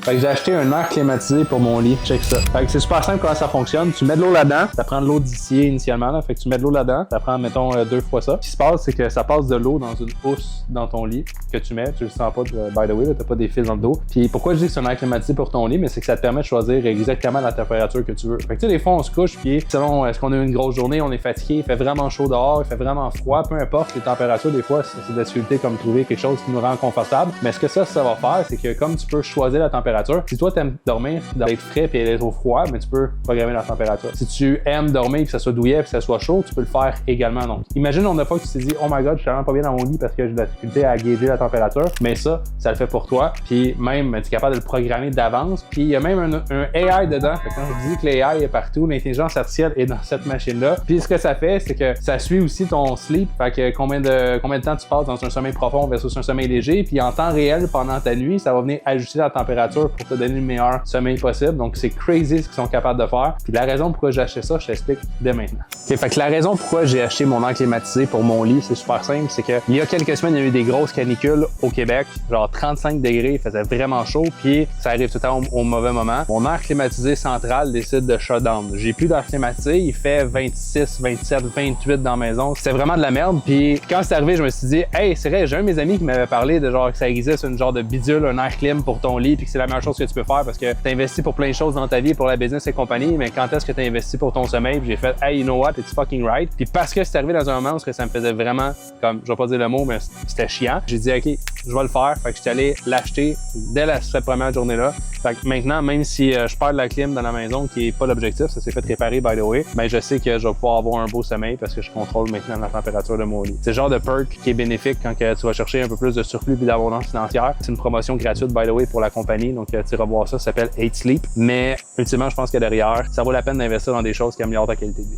Fait que j'ai acheté un air climatisé pour mon lit. Check ça. Fait que c'est super simple comment ça fonctionne. Tu mets de l'eau là-dedans, ça prend de l'eau d'ici initialement. Là. Fait que tu mets de l'eau là-dedans, ça prend, mettons, 2 fois ça. Ce qui se passe, c'est que ça passe de l'eau dans une housse dans ton lit que tu mets. Tu le sens pas, by the way, t'as pas des fils dans le dos. Puis pourquoi je dis que c'est un air climatisé pour ton lit, mais c'est que ça te permet de choisir exactement la température que tu veux. Fait que tu sais, des fois, on se couche, puis selon est-ce qu'on a eu une grosse journée, on est fatigué, il fait vraiment chaud dehors, il fait vraiment froid, peu importe les températures, des fois, c'est de la difficulté comme trouver quelque chose qui nous rend confortable. Mais ce que ça va faire, c'est que comme tu peux choisir la température, si toi t'aimes dormir, d'être frais puis être au froid, mais tu peux programmer la température. Si tu aimes dormir que ça soit douillet puis que ça soit chaud, tu peux le faire également. Donc, imagine on a pas que tu t'es dit, oh my god, je suis vraiment pas bien dans mon lit parce que j'ai de la difficulté à gauger la température, mais ça le fait pour toi. Puis même, tu es capable de le programmer d'avance. Puis il y a même un AI dedans. Fait que quand je dis que l'AI est partout, l'intelligence artificielle est dans cette machine-là. Puis ce que ça fait, c'est que ça suit aussi ton sleep. Fait que combien de temps tu passes dans un sommeil profond versus un sommeil léger. Puis en temps réel, pendant ta nuit, ça va venir ajuster la température pour te donner le meilleur sommeil possible. Donc c'est crazy ce qu'ils sont capables de faire. Puis la raison pourquoi j'ai acheté ça, je t'explique dès maintenant. Okay, fait que la raison pourquoi j'ai acheté mon air climatisé pour mon lit, c'est super simple. C'est que il y a quelques semaines, il y a eu des grosses canicules au Québec. Genre 35 degrés, il faisait vraiment chaud. Puis ça arrive tout le temps au mauvais moment. Mon air climatisé central décide de shutdown. J'ai plus d'air climatisé, il fait 26, 27, 28 dans la maison. C'est vraiment de la merde. Puis quand c'est arrivé, je me suis dit, hey, c'est vrai, j'ai un de mes amis qui m'avait parlé de genre que ça existe une genre de bidule, un air clim pour ton lit, puis que c'est la meilleure chose que tu peux faire parce que tu investis pour plein de choses dans ta vie, pour la business et compagnie, mais quand est-ce que tu investis pour ton sommeil? Puis j'ai fait, hey, you know what, it's fucking right. Puis parce que c'est arrivé dans un moment où ça me faisait vraiment, comme, je vais pas dire le mot, mais c'était chiant, j'ai dit, ok, je vais le faire. Fait que j'étais allé l'acheter dès cette première journée-là. Fait que maintenant, même si je perds de la clim dans la maison, qui est pas l'objectif, ça s'est fait réparer by the way, ben je sais que je vais pouvoir avoir un beau sommeil parce que je contrôle maintenant la température de mon lit. C'est le genre de perk qui est bénéfique quand tu vas chercher un peu plus de surplus et d'abondance financière. C'est une promotion gratuite by the way pour la compagnie, donc tu iras voir ça, ça s'appelle 8 Sleep. Mais ultimement, je pense que derrière, ça vaut la peine d'investir dans des choses qui améliorent ta qualité de vie.